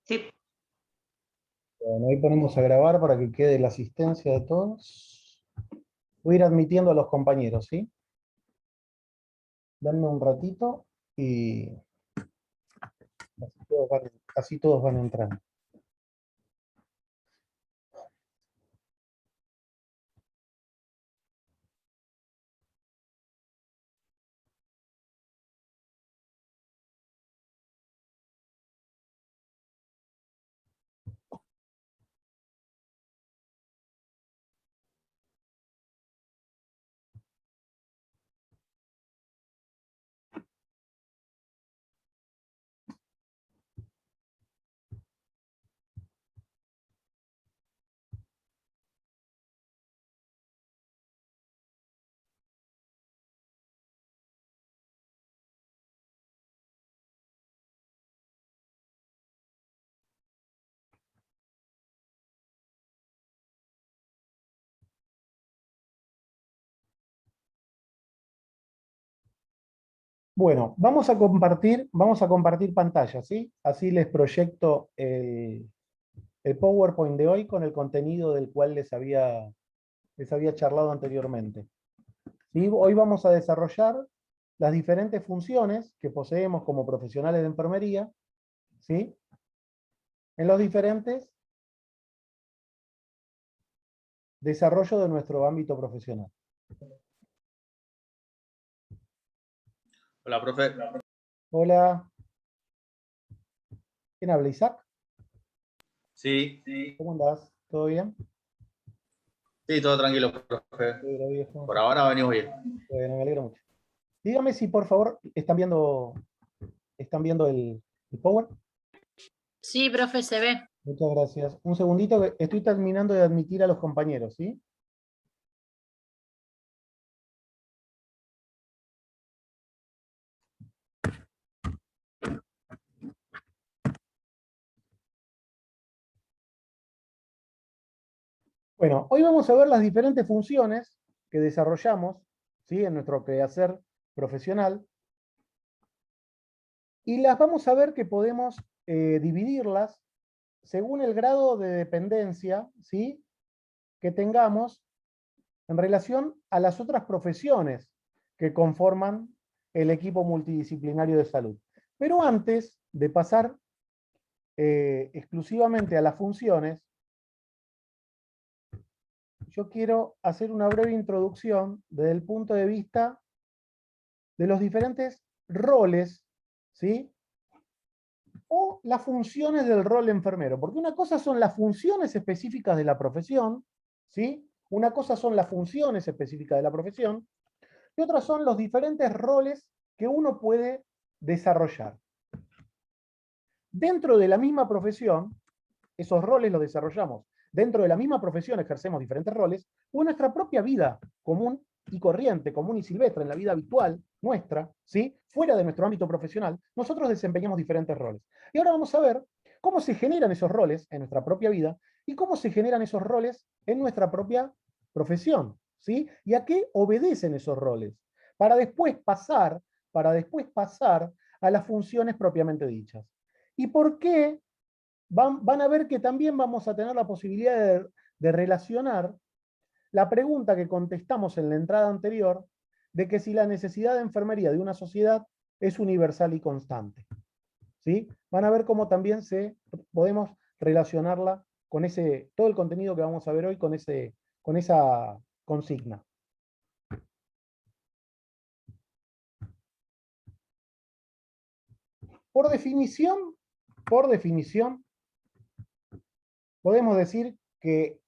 Sí. Bueno, ahí ponemos a grabar para que quede la asistencia de todos. Voy a ir admitiendo a los compañeros, ¿sí? Denme un ratito y así todos van entrando. Bueno, vamos a compartir pantalla, ¿sí? Así les proyecto el PowerPoint de hoy con el contenido del cual les había charlado anteriormente. ¿Sí? Hoy vamos a desarrollar las diferentes funciones que poseemos como profesionales de enfermería, ¿sí? En los diferentes desarrollos de nuestro ámbito profesional. Hola, profe. Hola. ¿Quién habla? ¿Isaac? Sí, ¿Cómo andás? ¿Todo bien? sí, todo tranquilo, profe. Pero viejo. Por ahora venimos bien. Bueno, me alegro mucho. Dígame si por favor están viendo el Power. Sí, profe, se ve. Muchas gracias. Un segundito, que estoy terminando de admitir a los compañeros, ¿sí? Bueno, hoy vamos a ver las diferentes funciones que desarrollamos, ¿sí? En nuestro quehacer profesional. Y las vamos a ver que podemos dividirlas según el grado de dependencia, ¿sí? Que tengamos en relación a las otras profesiones que conforman el equipo multidisciplinario de salud. Pero antes de pasar exclusivamente a las funciones, yo quiero hacer una breve introducción desde el punto de vista de los diferentes roles, ¿sí? O las funciones del rol enfermero. Porque una cosa son las funciones específicas de la profesión, ¿sí? Una cosa son las funciones específicas de la profesión, y otras son los diferentes roles que uno puede desarrollar. Dentro de la misma profesión, esos roles los desarrollamos. Dentro de la misma profesión ejercemos diferentes roles, o en nuestra propia vida común y corriente, común y silvestre, en la vida habitual nuestra, ¿sí? Fuera de nuestro ámbito profesional, nosotros desempeñamos diferentes roles. Y ahora vamos a ver cómo se generan esos roles en nuestra propia vida y cómo se generan esos roles en nuestra propia profesión, ¿sí? Y a qué obedecen esos roles, para después pasar, a las funciones propiamente dichas. ¿Y por qué? Van a ver que también vamos a tener la posibilidad de relacionar la pregunta que contestamos en la entrada anterior, de que si la necesidad de enfermería de una sociedad es universal y constante. ¿Sí? Van a ver cómo también podemos relacionarla con todo el contenido que vamos a ver hoy con esa consigna. Por definición, podemos decir que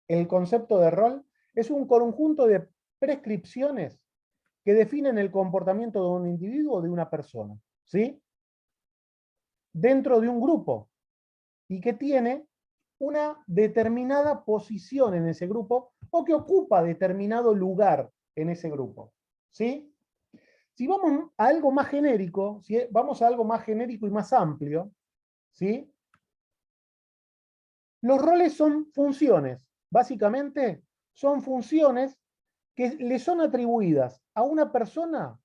el concepto de rol es un conjunto de prescripciones que definen el comportamiento de un individuo o de una persona, ¿sí? Dentro de un grupo y que tiene una determinada posición en ese grupo o que ocupa determinado lugar en ese grupo, ¿sí? Si vamos a algo más genérico, si vamos a algo más genérico y más amplio, ¿sí? Los roles son funciones, básicamente son funciones que le son atribuidas a una persona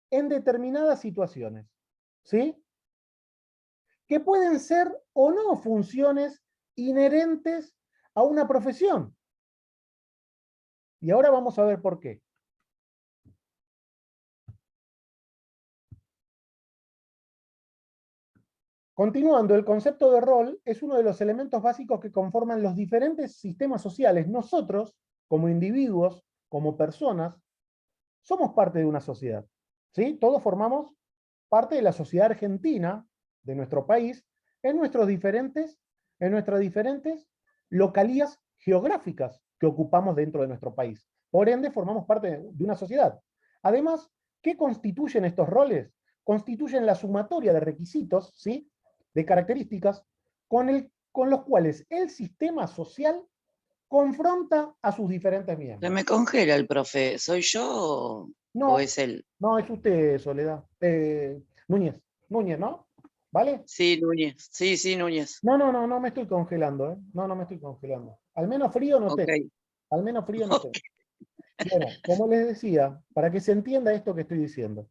en determinadas situaciones, ¿sí? que pueden ser o no funciones inherentes a una profesión. Y ahora vamos a ver por qué. Continuando, el concepto de rol es uno de los elementos básicos que conforman los diferentes sistemas sociales. Nosotros, como individuos, como personas, somos parte de una sociedad. ¿Sí? Todos formamos parte de la sociedad argentina, de nuestro país, en nuestras diferentes localías geográficas que ocupamos dentro de nuestro país. Por ende, formamos parte de una sociedad. Además, ¿qué constituyen estos roles? Constituyen la sumatoria de requisitos, ¿sí?, de características con los cuales el sistema social confronta a sus diferentes Se miembros. me congela el profe. ¿Soy yo o No, es él? no, es usted, Soledad. Núñez, ¿no? ¿Vale? Sí, Núñez. Sí, Núñez. No me estoy congelando, ¿eh? No me estoy congelando. Al menos frío no Ok. tengo. Al menos frío no tengo. Ok. Bueno, como les decía, para que se entienda esto que estoy diciendo.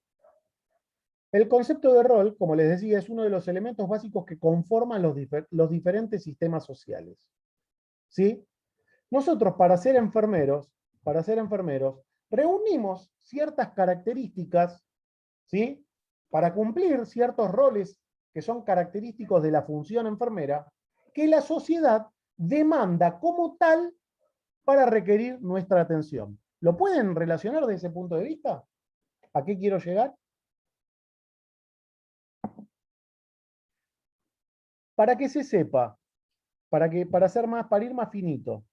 El concepto de rol, como les decía, es uno de los elementos básicos que conforman los diferentes sistemas sociales. ¿Sí? Nosotros, para ser enfermeros, reunimos ciertas características, ¿sí?, para cumplir ciertos roles que son característicos de la función enfermera, que la sociedad demanda como tal para requerir nuestra atención. ¿Lo pueden relacionar desde ese punto de vista? ¿A qué quiero llegar? Para que se sepa, para ir más finito.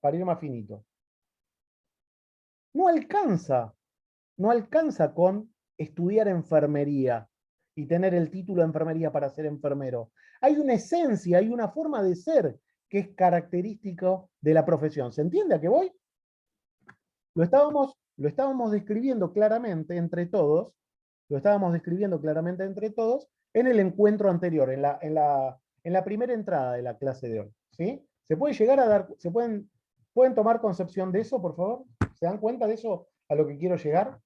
No alcanza con estudiar enfermería y tener el título de enfermería para ser enfermero. Hay una esencia, hay una forma de ser que es característico de la profesión. ¿Se entiende a qué voy? Lo estábamos describiendo claramente entre todos, en el encuentro anterior, en la primera entrada de la clase de hoy. ¿Sí? ¿Se puede llegar a dar, pueden tomar concepción de eso, por favor? ¿Se dan cuenta de eso a lo que quiero llegar?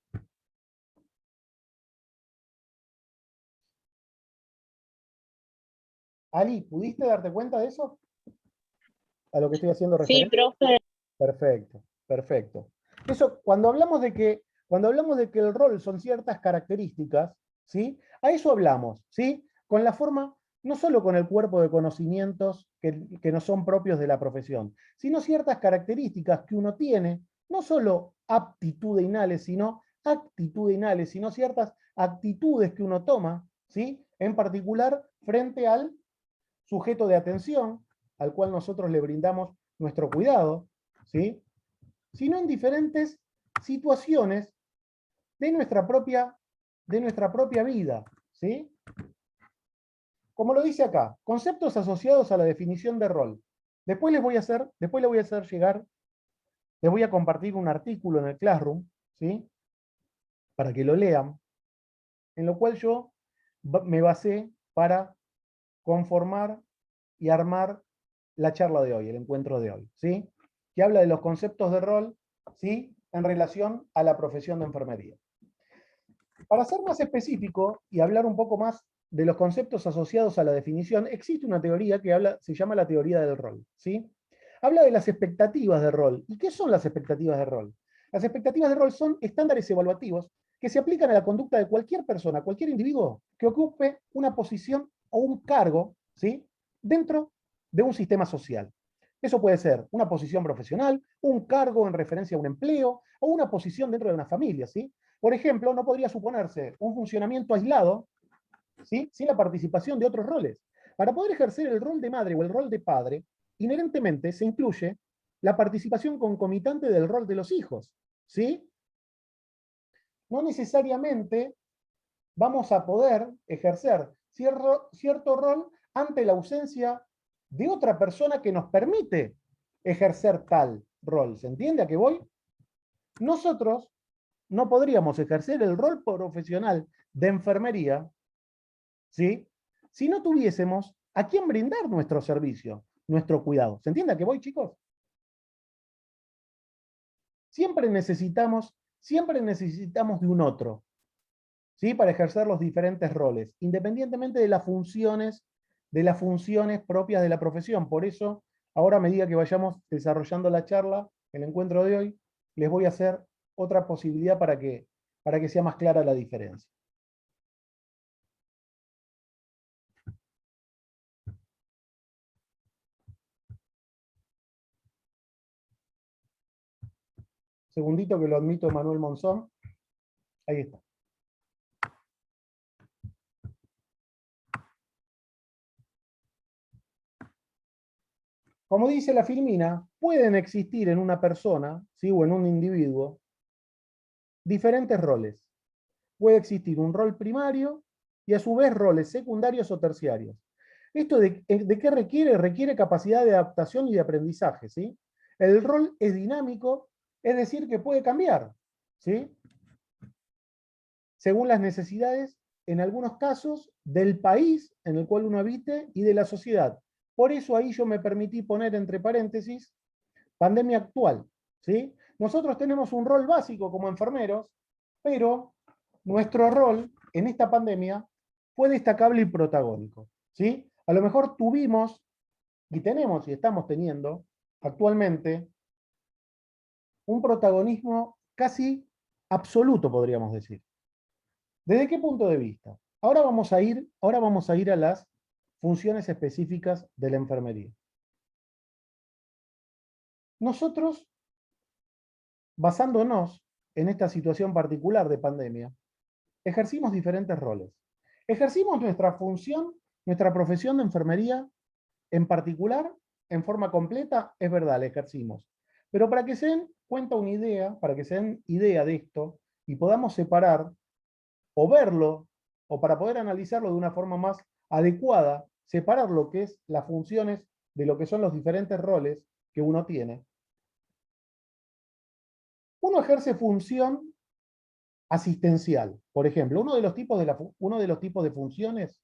Ali, ¿pudiste darte cuenta de eso? ¿A lo que estoy haciendo Sí, referencia? profe. Perfecto, perfecto. Eso, cuando hablamos de que el rol son ciertas características, ¿sí? A eso hablamos, ¿sí? Con la forma, no solo con el cuerpo de conocimientos que no son propios de la profesión, sino ciertas características que uno tiene, no solo aptitudinales, sino actitudinales, sino ciertas actitudes que uno toma, ¿sí? En particular, frente al sujeto de atención, al cual nosotros le brindamos nuestro cuidado, ¿sí?, sino en diferentes situaciones de nuestra propia vida, ¿sí? Como lo dice acá, conceptos asociados a la definición de rol. Después les voy a hacer llegar, les voy a compartir un artículo en el Classroom, ¿sí?, para que lo lean, en lo cual yo me basé para conformar y armar la charla de hoy, el encuentro de hoy, ¿sí?, que habla de los conceptos de rol, ¿sí?, en relación a la profesión de enfermería. Para ser más específico y hablar un poco más de los conceptos asociados a la definición, existe una teoría que se llama la teoría del rol, ¿sí? Habla de las expectativas de rol. ¿Y qué son las expectativas de rol? Las expectativas de rol son estándares evaluativos que se aplican a la conducta de cualquier persona, cualquier individuo que ocupe una posición o un cargo, ¿sí?, dentro de un sistema social. Eso puede ser una posición profesional, un cargo en referencia a un empleo o una posición dentro de una familia, ¿sí? Por ejemplo, no podría suponerse un funcionamiento aislado, ¿sí?, sin la participación de otros roles. Para poder ejercer el rol de madre o el rol de padre, inherentemente se incluye la participación concomitante del rol de los hijos, ¿sí? No necesariamente vamos a poder ejercer cierto rol ante la ausencia de otra persona que nos permite ejercer tal rol. ¿Se entiende a qué voy? Nosotros no podríamos ejercer el rol profesional de enfermería, ¿sí?, si no tuviésemos a quién brindar nuestro servicio, nuestro cuidado. ¿Se entiende a qué voy, chicos? Siempre necesitamos de un otro, ¿sí?, para ejercer los diferentes roles, independientemente de las funciones de las funciones propias de la profesión. Por eso, ahora a medida que vayamos desarrollando la charla, el encuentro de hoy, les voy a hacer otra posibilidad para que sea más clara la diferencia. Segundito que lo admito, Manuel Monzón. Ahí está. Como dice la Filmina, pueden existir en una persona, ¿sí?, o en un individuo, diferentes roles. Puede existir un rol primario y a su vez roles secundarios o terciarios. ¿Esto de qué requiere? Requiere capacidad de adaptación y de aprendizaje, ¿sí? El rol es dinámico, es decir, que puede cambiar, ¿sí?, según las necesidades, en algunos casos, del país en el cual uno habite y de la sociedad. Por eso ahí yo me permití poner entre paréntesis pandemia actual, ¿sí? Nosotros tenemos un rol básico como enfermeros, pero nuestro rol en esta pandemia fue destacable y protagónico, ¿sí? A lo mejor tuvimos, y tenemos y estamos teniendo actualmente, un protagonismo casi absoluto, podríamos decir. ¿Desde qué punto de vista? Ahora vamos a ir a las funciones específicas de la enfermería. Nosotros, basándonos en esta situación particular de pandemia, ejercimos diferentes roles. Ejercimos nuestra función, nuestra profesión de enfermería en particular, en forma completa, es verdad, la ejercimos. Pero para que se den cuenta una idea, para que se den idea de esto y podamos separar o verlo, o para poder analizarlo de una forma más adecuada, separar lo que es las funciones de lo que son los diferentes roles que uno tiene. Uno ejerce función asistencial, por ejemplo. Uno de los tipos de funciones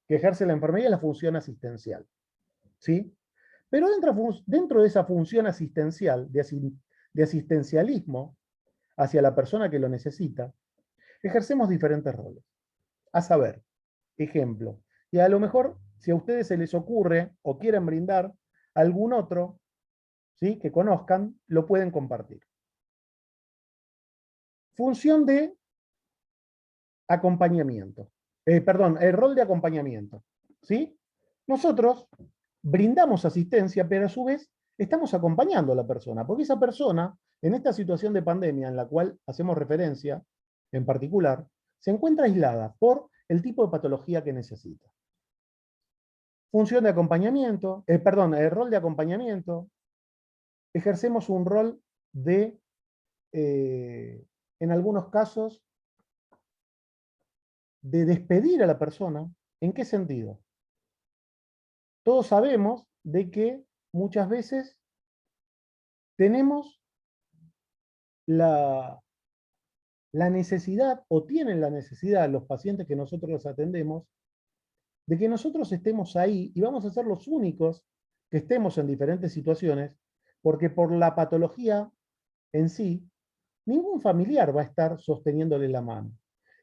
que ejerce la enfermería es la función asistencial, ¿sí? Pero dentro de esa función asistencial, de asistencialismo hacia la persona que lo necesita, ejercemos diferentes roles. A saber, ejemplo, y a lo mejor si a ustedes se les ocurre o quieren brindar algún otro, ¿sí?, que conozcan, lo pueden compartir. Función de acompañamiento. Perdón, el rol de acompañamiento, ¿sí? Nosotros brindamos asistencia, pero a su vez estamos acompañando a la persona, porque esa persona, en esta situación de pandemia en la cual hacemos referencia, en particular, se encuentra aislada por el tipo de patología que necesita. Función de acompañamiento, el rol de acompañamiento, ejercemos un rol de, en algunos casos, de despedir a la persona. ¿En qué sentido? Todos sabemos de que muchas veces tenemos la necesidad, o tienen la necesidad los pacientes que nosotros los atendemos, de que nosotros estemos ahí y vamos a ser los únicos que estemos en diferentes situaciones, porque por la patología en sí, ningún familiar va a estar sosteniéndole la mano.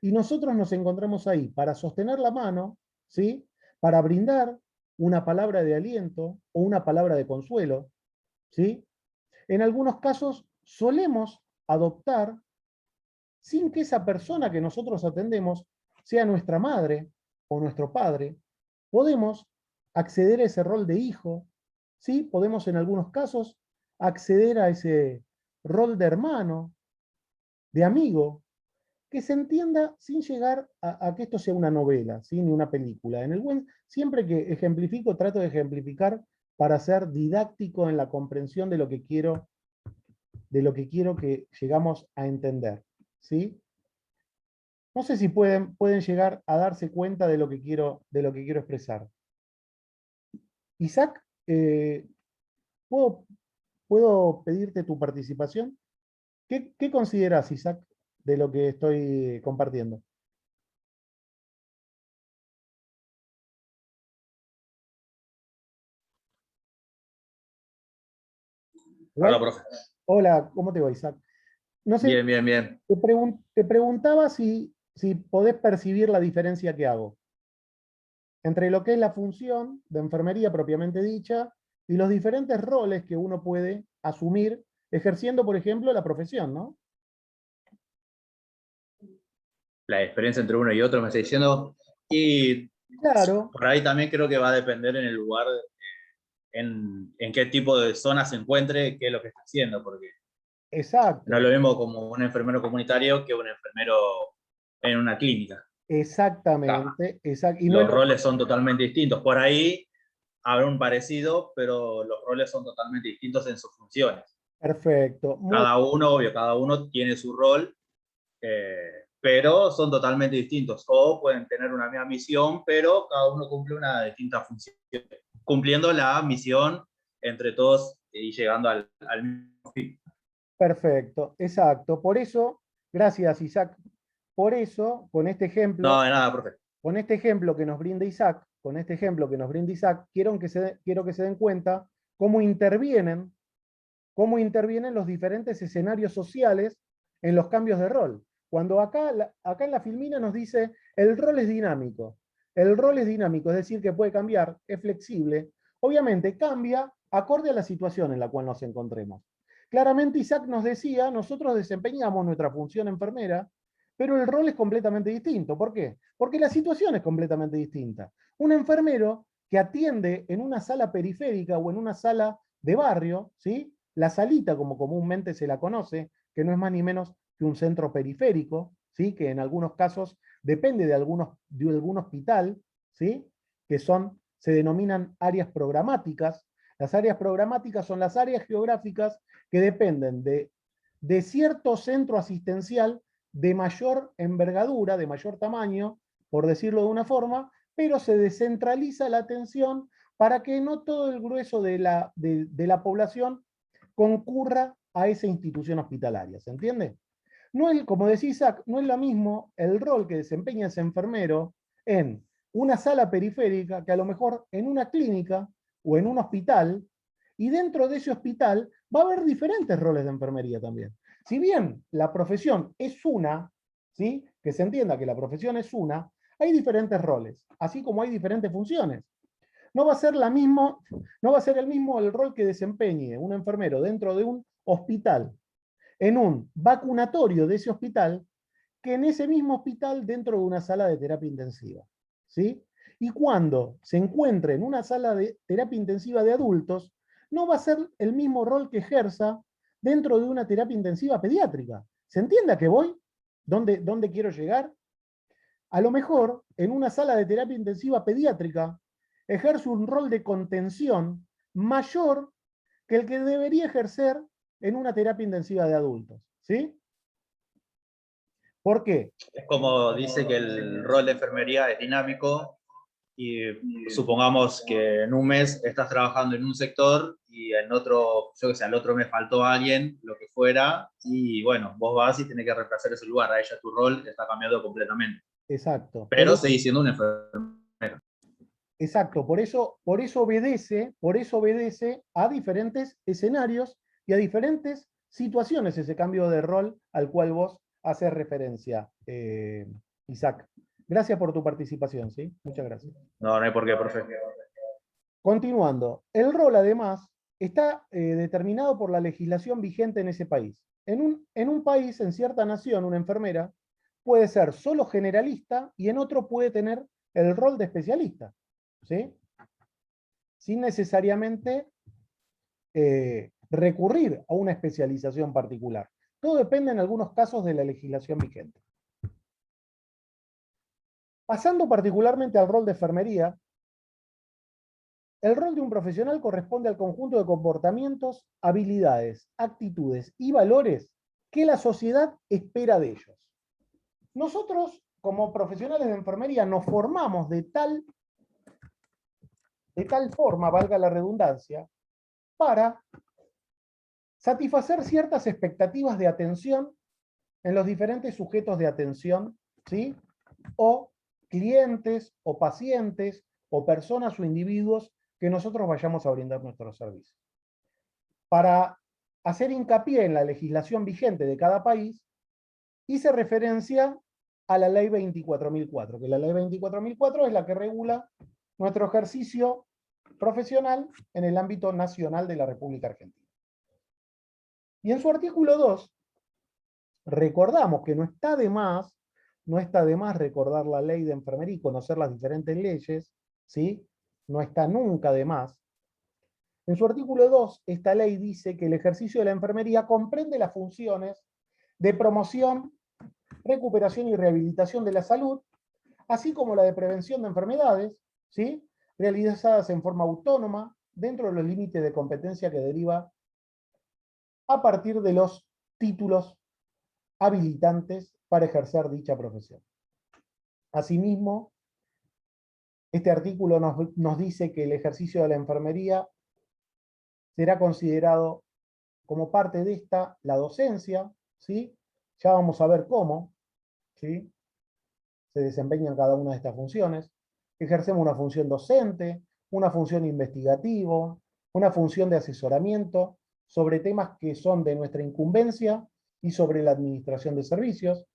Y nosotros nos encontramos ahí para sostener la mano, ¿sí?, para brindar una palabra de aliento o una palabra de consuelo, ¿sí? En algunos casos solemos adoptar, sin que esa persona que nosotros atendemos sea nuestra madre o nuestro padre, podemos acceder a ese rol de hijo, ¿sí? Podemos en algunos casos acceder a ese rol de hermano, de amigo, que se entienda sin llegar a que esto sea una novela, ¿sí?, ni una película. Siempre que ejemplifico, trato de ejemplificar para ser didáctico en la comprensión de lo que quiero que llegamos a entender, ¿sí? No sé si pueden llegar a darse cuenta de lo que quiero expresar. Isaac, ¿puedo pedirte tu participación? ¿Qué consideras, Isaac, de lo que estoy compartiendo? Hola, profe. Hola, ¿cómo te va, Isaac? No sé, Bien, bien, bien. te preguntaba si podés percibir la diferencia que hago. entre lo que es la función de enfermería propiamente dicha y los diferentes roles que uno puede asumir ejerciendo, por ejemplo, la profesión, ¿no? La diferencia entre uno y otro, me está diciendo. Y Claro, por ahí también creo que va a depender en el lugar, en qué tipo de zona se encuentre, qué es lo que está haciendo, porque no es exacto, lo mismo como un enfermero comunitario que un enfermero en una clínica. exactamente, y no es Los lo roles son totalmente distintos. Por ahí habrá un parecido, pero los roles son totalmente distintos en sus funciones. perfecto, muy Cada uno, obvio, cada uno tiene su rol, pero son totalmente distintos. O pueden tener una misma misión, pero cada uno cumple una distinta función, cumpliendo la misión entre todos y llegando al mismo fin. perfecto, exacto. Por eso, gracias Isaac, por eso, No, de nada, profe. con este ejemplo que nos brinda Isaac, quiero que se den cuenta cómo intervienen los diferentes escenarios sociales en los cambios de rol. Cuando acá en la filmina nos dice, el rol es dinámico. El rol es dinámico, es decir, que puede cambiar, es flexible. Obviamente cambia acorde a la situación en la cual nos encontremos. Claramente Isaac nos decía, nosotros desempeñamos nuestra función enfermera, pero el rol es completamente distinto. ¿Por qué? Porque la situación es completamente distinta. Un enfermero que atiende en una sala periférica o en una sala de barrio, ¿sí? La salita, como comúnmente se la conoce, que no es más ni menos que un centro periférico, ¿sí? Que en algunos casos depende de algún hospital, ¿sí? Que se denominan áreas programáticas. Las áreas programáticas son las áreas geográficas que dependen de cierto centro asistencial de mayor envergadura, de mayor tamaño, por decirlo de una forma, pero se descentraliza la atención para que no todo el grueso de la población concurra a esa institución hospitalaria, ¿se entiende? No es, como decía Isaac, no es lo mismo el rol que desempeña ese enfermero en una sala periférica que a lo mejor en una clínica o en un hospital, y dentro de ese hospital va a haber diferentes roles de enfermería también. Si bien la profesión es una, ¿sí? Que se entienda que la profesión es una, hay diferentes roles, así como hay diferentes funciones. No va a ser no va a ser el mismo el rol que desempeñe un enfermero dentro de un hospital, en un vacunatorio de ese hospital, que en ese mismo hospital dentro de una sala de terapia intensiva. ¿Sí? Y cuando se encuentre en una sala de terapia intensiva de adultos, no va a ser el mismo rol que ejerza dentro de una terapia intensiva pediátrica. ¿Se entiende a qué voy? ¿Dónde quiero llegar? A lo mejor, en una sala de terapia intensiva pediátrica, ejerce un rol de contención mayor que el que debería ejercer en una terapia intensiva de adultos. ¿Sí? ¿Por qué? Es como dice que el rol de enfermería es dinámico y supongamos que en un mes estás trabajando en un sector y en otro, yo que sé, al otro mes faltó alguien, lo que fuera, y bueno, vos vas y tenés que reemplazar ese lugar, a ella tu rol está cambiado completamente. Exacto. Pero seguís siendo un enfermero. Exacto, por eso obedece a diferentes escenarios y a diferentes situaciones ese cambio de rol al cual vos haces referencia, Isaac. Gracias por tu participación, ¿sí? Muchas gracias. No, no hay por qué, profe. Continuando, el rol además está determinado por la legislación vigente en ese país. En un país, en cierta nación, una enfermera puede ser solo generalista y en otro puede tener el rol de especialista, ¿sí? Sin necesariamente recurrir a una especialización particular. Todo depende en algunos casos de la legislación vigente. Pasando particularmente al rol de enfermería, el rol de un profesional corresponde al conjunto de comportamientos, habilidades, actitudes y valores que la sociedad espera de ellos. Nosotros, como profesionales de enfermería, nos formamos de tal forma, valga la redundancia, para satisfacer ciertas expectativas de atención en los diferentes sujetos de atención, ¿sí? O clientes, o pacientes, o personas o individuos que nosotros vayamos a brindar nuestros servicios. Para hacer hincapié en la legislación vigente de cada país, hice referencia a la ley 24.004, que la ley 24.004 es la que regula nuestro ejercicio profesional en el ámbito nacional de la República Argentina. Y en su artículo 2, recordamos que no está de más recordar la ley de enfermería y conocer las diferentes leyes, ¿sí? No está nunca de más. En su artículo 2, esta ley dice que el ejercicio de la enfermería comprende las funciones de promoción, recuperación y rehabilitación de la salud, así como la de prevención de enfermedades, ¿sí? Realizadas en forma autónoma, dentro de los límites de competencia que deriva a partir de los títulos habilitantes para ejercer dicha profesión. Asimismo, este artículo nos dice que el ejercicio de la enfermería será considerado como parte de esta la docencia, ¿sí? Ya vamos a ver cómo, ¿sí? Se desempeñan cada una de estas funciones. Ejercemos una función docente, una función investigativa, una función de asesoramiento sobre temas que son de nuestra incumbencia y sobre la administración de servicios,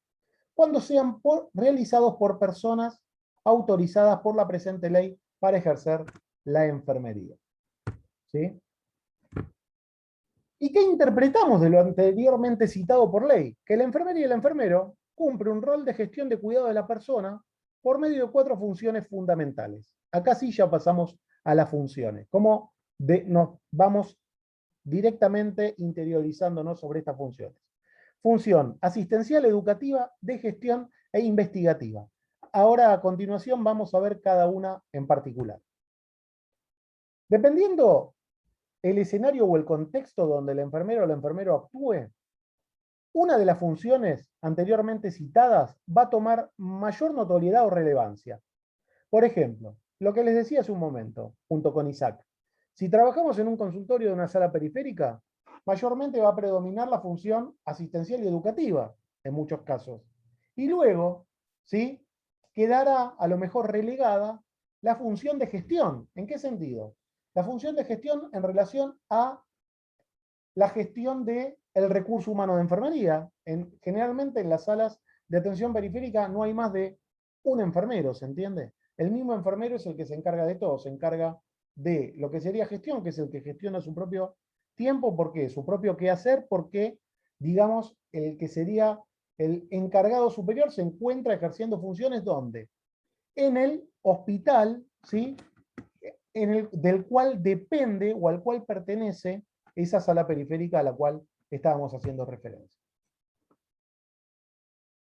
cuando sean realizados por personas autorizadas por la presente ley para ejercer la enfermería. ¿Sí? ¿Y qué interpretamos de lo anteriormente citado por ley? Que la enfermería y el enfermero cumple un rol de gestión de cuidado de la persona por medio de 4 funciones fundamentales. Acá sí ya pasamos a las funciones, como nos vamos directamente interiorizándonos sobre estas funciones. Función asistencial, educativa, de gestión e investigativa. Ahora a continuación vamos a ver cada una en particular. Dependiendo el escenario o el contexto donde el enfermero o el enfermero actúe, una de las funciones anteriormente citadas va a tomar mayor notoriedad o relevancia. Por ejemplo, lo que les decía hace un momento, junto con Isaac. Si trabajamos en un consultorio de una sala periférica, mayormente va a predominar la función asistencial y educativa, en muchos casos. Y luego, ¿sí?, quedará a lo mejor relegada la función de gestión. ¿En qué sentido? La función de gestión en relación a la gestión del recurso humano de enfermería. Generalmente en las salas de atención periférica no hay más de un enfermero, ¿se entiende? El mismo enfermero es el que se encarga de todo, se encarga de lo que sería gestión, que es el que gestiona su propio tiempo, ¿por qué? Su propio quehacer, porque, digamos, el que sería el encargado superior se encuentra ejerciendo funciones, ¿dónde? En el hospital, ¿sí?, del cual depende o al cual pertenece esa sala periférica a la cual estábamos haciendo referencia.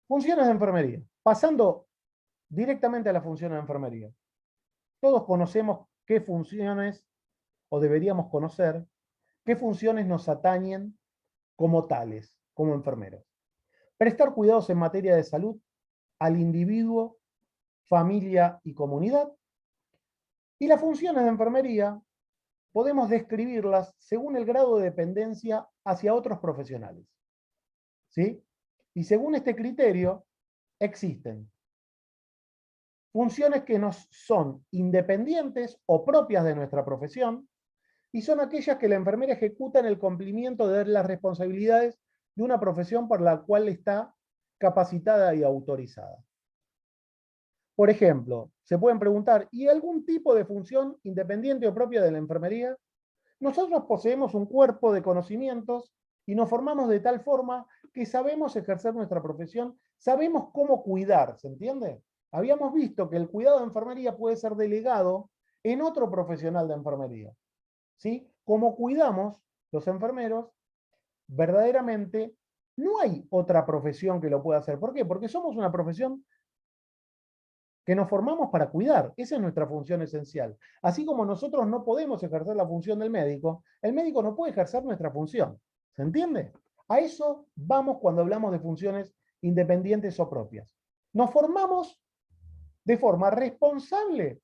Funciones de enfermería. Pasando directamente a las funciones de enfermería. Todos conocemos qué funciones, o deberíamos conocer, qué funciones nos atañen como tales, como enfermeros. Prestar cuidados en materia de salud al individuo, familia y comunidad. Y las funciones de enfermería podemos describirlas según el grado de dependencia hacia otros profesionales. ¿Sí? Y según este criterio, existen funciones que nos son independientes o propias de nuestra profesión, y son aquellas que la enfermera ejecuta en el cumplimiento de las responsabilidades de una profesión por la cual está capacitada y autorizada. Por ejemplo, se pueden preguntar, ¿y algún tipo de función independiente o propia de la enfermería? Nosotros poseemos un cuerpo de conocimientos y nos formamos de tal forma que sabemos ejercer nuestra profesión, sabemos cómo cuidar, ¿se entiende? Habíamos visto que el cuidado de enfermería puede ser delegado en otro profesional de enfermería. ¿Sí? Como cuidamos los enfermeros, verdaderamente no hay otra profesión que lo pueda hacer. ¿Por qué? Porque somos una profesión que nos formamos para cuidar. Esa es nuestra función esencial. Así como nosotros no podemos ejercer la función del médico, el médico no puede ejercer nuestra función. ¿Se entiende? A eso vamos cuando hablamos de funciones independientes o propias. Nos formamos de forma responsable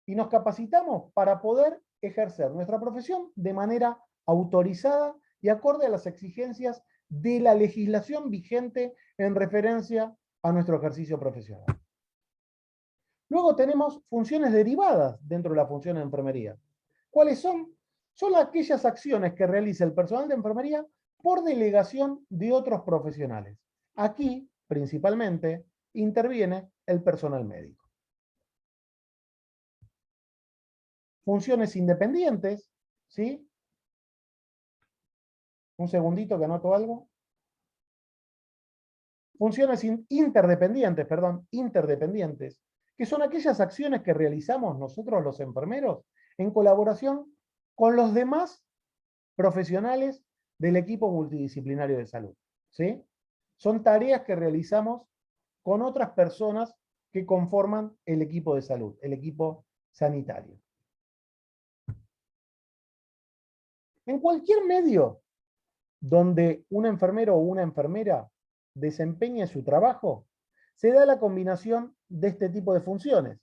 y nos capacitamos para poder ejercer nuestra profesión de manera autorizada y acorde a las exigencias de la legislación vigente en referencia a nuestro ejercicio profesional. Luego tenemos funciones derivadas dentro de la función de enfermería. ¿Cuáles son? Son aquellas acciones que realiza el personal de enfermería por delegación de otros profesionales. Aquí principalmente, interviene el personal médico. Funciones independientes, ¿sí? Un segundito que anoto algo. Funciones interdependientes, que son aquellas acciones que realizamos nosotros los enfermeros en colaboración con los demás profesionales del equipo multidisciplinario de salud, ¿sí? Son tareas que realizamos con otras personas que conforman el equipo de salud, el equipo sanitario. En cualquier medio donde un enfermero o una enfermera desempeñe su trabajo, se da la combinación de este tipo de funciones,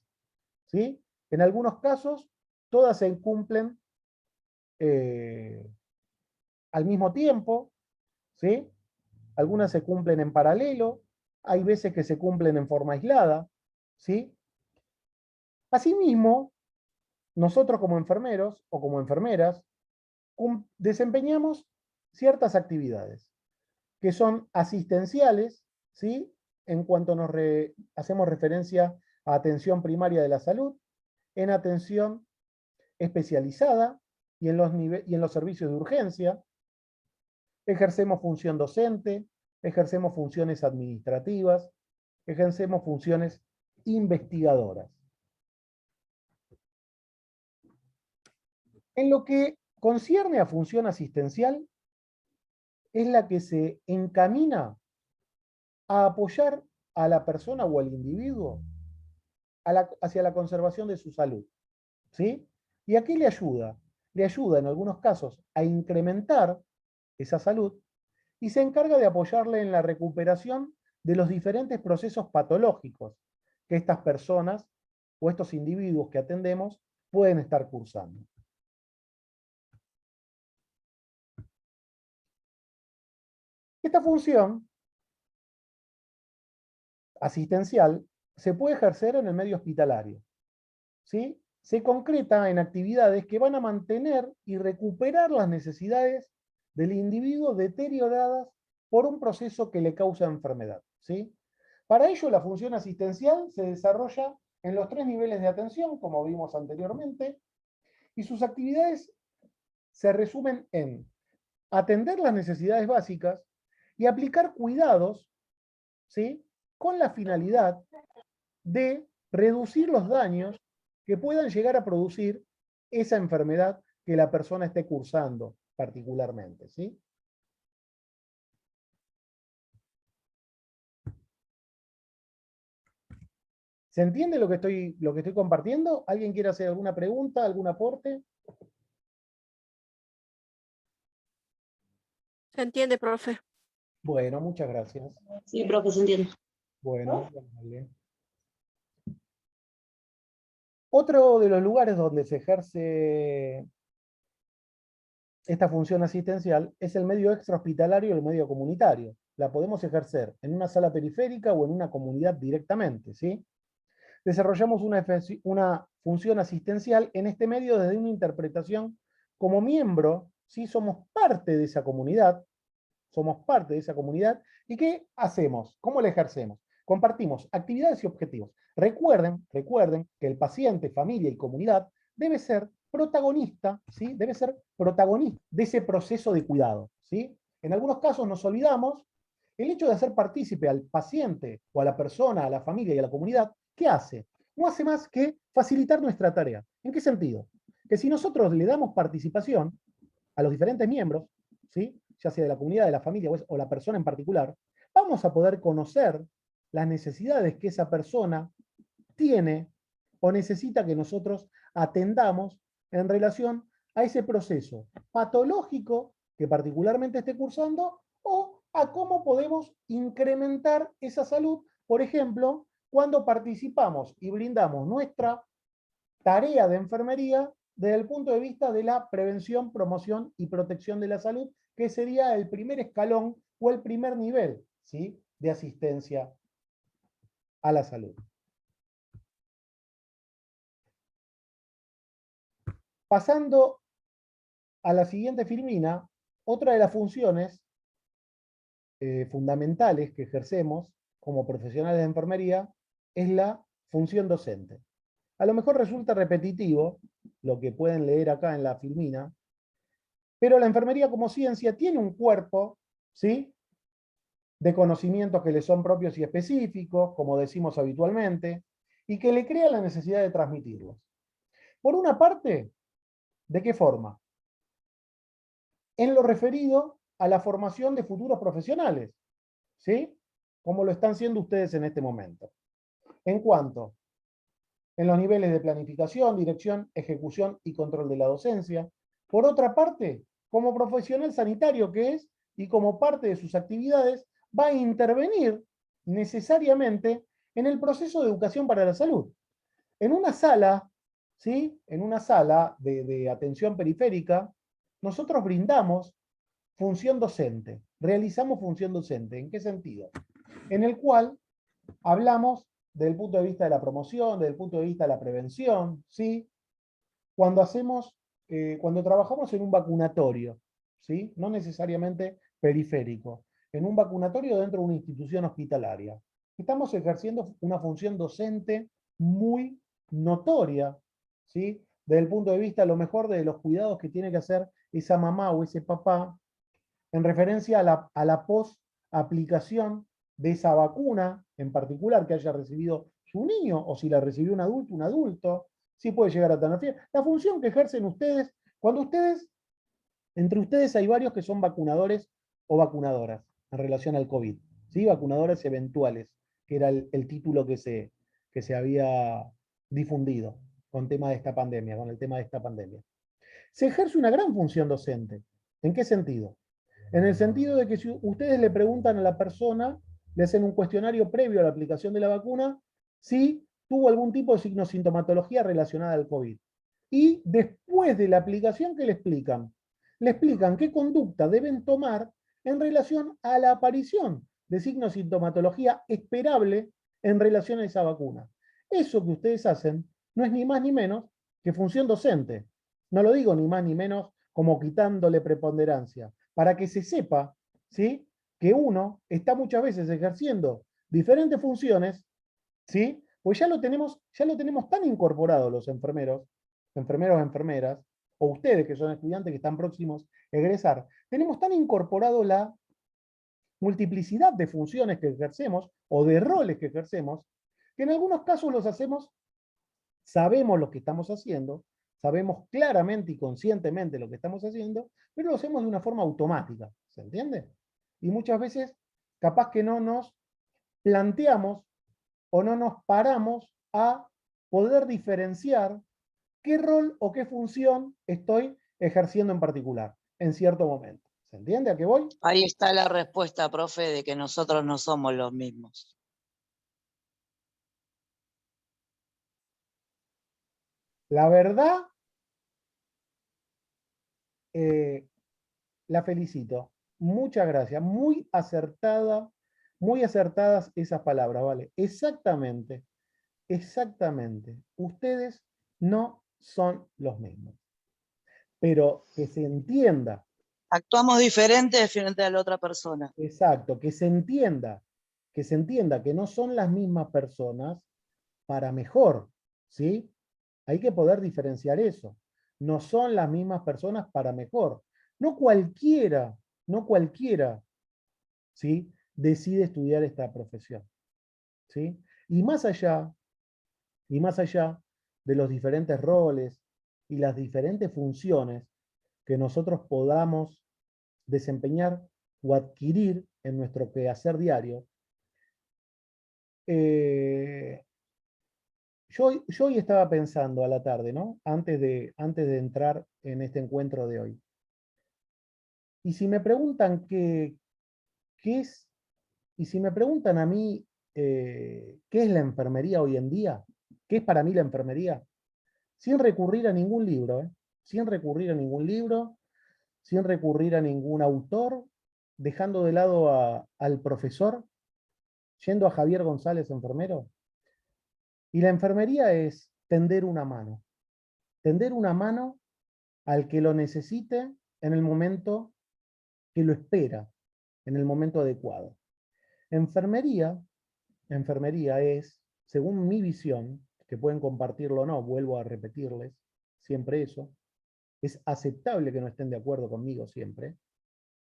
¿sí? En algunos casos, todas se cumplen al mismo tiempo, ¿sí? Algunas se cumplen en paralelo, hay veces que se cumplen en forma aislada, ¿sí? Asimismo, nosotros como enfermeros o como enfermeras desempeñamos ciertas actividades que son asistenciales, ¿sí? En cuanto hacemos referencia a atención primaria de la salud, en atención especializada y en los servicios de urgencia. Ejercemos función docente, ejercemos funciones administrativas, ejercemos funciones investigadoras. En lo que concierne a función asistencial, es la que se encamina a apoyar a la persona o al individuo hacia la conservación de su salud, ¿sí? ¿Y a qué le ayuda? Le ayuda en algunos casos a incrementar esa salud y se encarga de apoyarle en la recuperación de los diferentes procesos patológicos que estas personas o estos individuos que atendemos pueden estar cursando. Esta función asistencial se puede ejercer en el medio hospitalario, ¿sí? Se concreta en actividades que van a mantener y recuperar las necesidades del individuo deterioradas por un proceso que le causa enfermedad, ¿sí? Para ello, la función asistencial se desarrolla en los 3 niveles de atención, como vimos anteriormente, y sus actividades se resumen en atender las necesidades básicas y aplicar cuidados, ¿sí? Con la finalidad de reducir los daños que puedan llegar a producir esa enfermedad que la persona esté cursando particularmente, ¿sí? ¿Se entiende lo que estoy compartiendo? ¿Alguien quiere hacer alguna pregunta, algún aporte? Se entiende, profe. Bueno, muchas gracias. Sí, profe, se entiende. Bueno, vale. Otro de los lugares donde se ejerce esta función asistencial es el medio extrahospitalario y el medio comunitario. La podemos ejercer en una sala periférica o en una comunidad directamente, ¿sí? Desarrollamos una función asistencial en este medio desde una interpretación como miembro, ¿sí? Somos parte de esa comunidad, ¿y qué hacemos? ¿Cómo la ejercemos? Compartimos actividades y objetivos. Recuerden que el paciente, familia y comunidad debe ser protagonista, ¿sí? Debe ser protagonista de ese proceso de cuidado, ¿sí? En algunos casos nos olvidamos, el hecho de hacer partícipe al paciente o a la persona, a la familia y a la comunidad, ¿qué hace? No hace más que facilitar nuestra tarea. ¿En qué sentido? Que si nosotros le damos participación a los diferentes miembros, ¿sí? Ya sea de la comunidad, de la familia o la persona en particular, vamos a poder conocer las necesidades que esa persona tiene o necesita que nosotros atendamos en relación a ese proceso patológico que particularmente esté cursando o a cómo podemos incrementar esa salud, por ejemplo, cuando participamos y brindamos nuestra tarea de enfermería desde el punto de vista de la prevención, promoción y protección de la salud, que sería el primer escalón o el primer nivel, ¿sí? De asistencia a la salud. Pasando a la siguiente filmina, otra de las funciones fundamentales que ejercemos como profesionales de enfermería, es la función docente. A lo mejor resulta repetitivo lo que pueden leer acá en la filmina, pero la enfermería como ciencia tiene un cuerpo, ¿sí?, de conocimientos que le son propios y específicos, como decimos habitualmente, y que le crea la necesidad de transmitirlos. Por una parte, ¿de qué forma? En lo referido a la formación de futuros profesionales, ¿sí?, como lo están siendo ustedes en este momento. En cuanto en los niveles de planificación, dirección, ejecución y control de la docencia. Por otra parte, como profesional sanitario que es, y como parte de sus actividades, va a intervenir necesariamente en el proceso de educación para la salud. En una sala, ¿sí?, en una sala de atención periférica, nosotros brindamos función docente, realizamos función docente. ¿En qué sentido? En el cual hablamos desde el punto de vista de la promoción, desde el punto de vista de la prevención, ¿sí? Cuando trabajamos en un vacunatorio, ¿sí?, no necesariamente periférico, en un vacunatorio dentro de una institución hospitalaria, estamos ejerciendo una función docente muy notoria, ¿sí?, desde el punto de vista a lo mejor de los cuidados que tiene que hacer esa mamá o ese papá en referencia a la post-aplicación de esa vacuna, en particular que haya recibido su niño, o si la recibió un adulto, sí puede llegar a tener fiebre. La función que ejercen ustedes, entre ustedes hay varios que son vacunadores o vacunadoras en relación al COVID, ¿sí? Vacunadores eventuales, que era el título que se había difundido con el tema de esta pandemia. Se ejerce una gran función docente. ¿En qué sentido? En el sentido de que si ustedes le preguntan a la persona, le hacen un cuestionario previo a la aplicación de la vacuna, si tuvo algún tipo de signo-sintomatología relacionada al COVID. Y después de la aplicación, ¿qué le explican? Le explican qué conducta deben tomar en relación a la aparición de signo-sintomatología esperable en relación a esa vacuna. Eso que ustedes hacen no es ni más ni menos que función docente. No lo digo ni más ni menos como quitándole preponderancia, para que se sepa, ¿sí?, que uno está muchas veces ejerciendo diferentes funciones, ¿sí?, pues ya lo tenemos tan incorporado los enfermeros, enfermeras, o ustedes que son estudiantes que están próximos a egresar, tenemos tan incorporado la multiplicidad de funciones que ejercemos, o de roles que ejercemos, que en algunos casos los hacemos, sabemos lo que estamos haciendo, sabemos claramente y conscientemente lo que estamos haciendo, pero lo hacemos de una forma automática, ¿se entiende? Y muchas veces, capaz que no nos planteamos o no nos paramos a poder diferenciar qué rol o qué función estoy ejerciendo en particular, en cierto momento. ¿Se entiende a qué voy? Ahí está la respuesta, profe, de que nosotros no somos los mismos. La verdad, la felicito. Muchas gracias. Muy acertadas esas palabras, ¿vale? Exactamente. Ustedes no son los mismos. Pero que se entienda, Actuamos diferente frente a la otra persona. exacto, que se entienda que no son las mismas personas para mejor, ¿sí? Hay que poder diferenciar eso. No son las mismas personas para mejor. No cualquiera, ¿sí?, decide estudiar esta profesión, ¿sí? Y más allá de los diferentes roles y las diferentes funciones que nosotros podamos desempeñar o adquirir en nuestro quehacer diario, yo hoy estaba pensando a la tarde, ¿no?, antes de entrar en este encuentro de hoy. Y si me preguntan qué es, y si me preguntan a mí qué es la enfermería hoy en día, qué es para mí la enfermería, sin recurrir a ningún libro, sin recurrir a ningún libro, sin recurrir a ningún autor, dejando de lado al profesor, yendo a Javier González, enfermero. Y la enfermería es tender una mano al que lo necesite en el momento que lo espera, en el momento adecuado. Enfermería enfermería es, según mi visión, que pueden compartirlo o no, vuelvo a repetirles siempre eso, es aceptable que no estén de acuerdo conmigo siempre,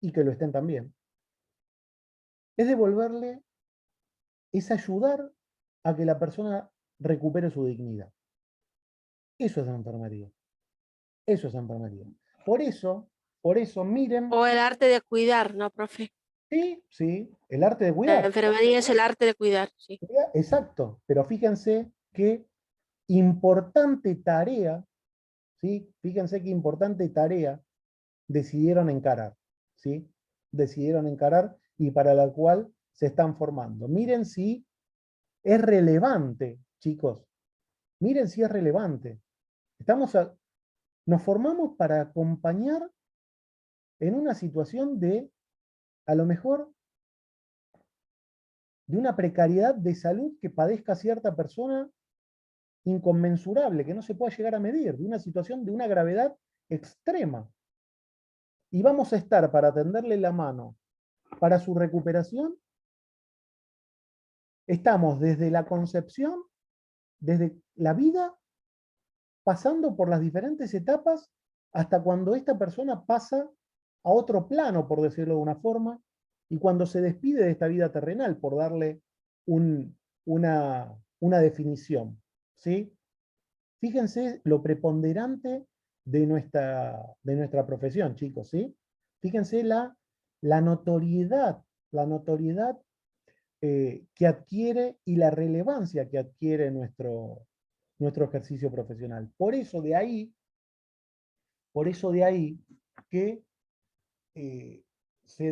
y que lo estén también, es devolverle, es ayudar a que la persona recupere su dignidad. Eso es enfermería. Eso es enfermería. Por eso, miren, O el arte de cuidar, ¿no, profe? sí, el arte de La cuidar. enfermería es el arte de cuidar, sí. Exacto, pero fíjense qué importante tarea, ¿sí? Fíjense qué importante tarea decidieron encarar, ¿sí? Decidieron encarar y para la cual se están formando. Miren si es relevante, chicos. Miren si es relevante. Nos formamos para acompañar en una situación de, a lo mejor, de una precariedad de salud que padezca cierta persona inconmensurable, que no se pueda llegar a medir, de una situación de una gravedad extrema. Y vamos a estar para tenderle la mano para su recuperación. Estamos desde la concepción, desde la vida, pasando por las diferentes etapas hasta cuando esta persona pasa a otro plano, por decirlo de una forma, y cuando se despide de esta vida terrenal, por darle una definición, ¿sí? Fíjense lo preponderante de nuestra profesión, chicos, ¿sí? Fíjense la notoriedad que adquiere y la relevancia que adquiere nuestro ejercicio profesional. Por eso de ahí que se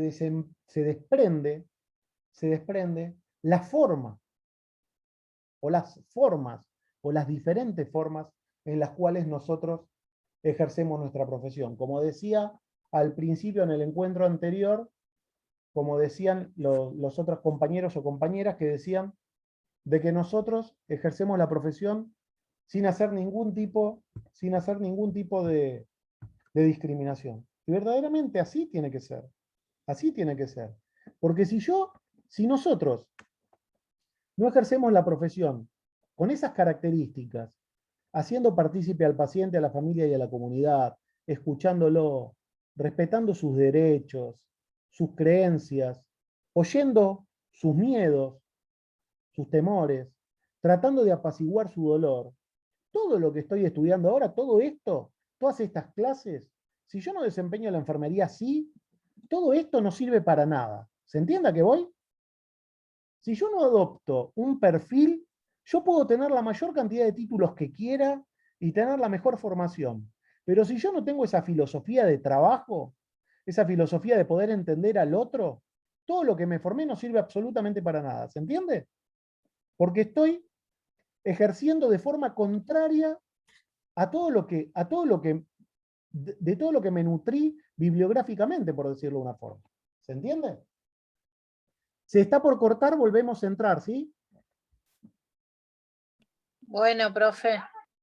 desprende la forma o las formas o las diferentes formas en las cuales nosotros ejercemos nuestra profesión. Como decía al principio en el encuentro anterior, como decían los otros compañeros o compañeras que decían de que nosotros ejercemos la profesión sin hacer ningún tipo de discriminación. Y verdaderamente así tiene que ser. Así tiene que ser. Porque si nosotros no ejercemos la profesión con esas características, haciendo partícipe al paciente, a la familia y a la comunidad, escuchándolo, respetando sus derechos, sus creencias, oyendo sus miedos, sus temores, tratando de apaciguar su dolor. Todo lo que estoy estudiando ahora, todo esto, todas estas clases, si yo no desempeño la enfermería así, todo esto no sirve para nada. ¿Se entiende a qué voy? Si yo no adopto un perfil, yo puedo tener la mayor cantidad de títulos que quiera y tener la mejor formación. Pero si yo no tengo esa filosofía de trabajo, esa filosofía de poder entender al otro, todo lo que me formé no sirve absolutamente para nada. ¿Se entiende? Porque estoy ejerciendo de forma contraria a todo lo que, de todo lo que me nutrí bibliográficamente, por decirlo de una forma. ¿Se entiende? Se está por cortar, volvemos a entrar, ¿sí? Bueno, profe.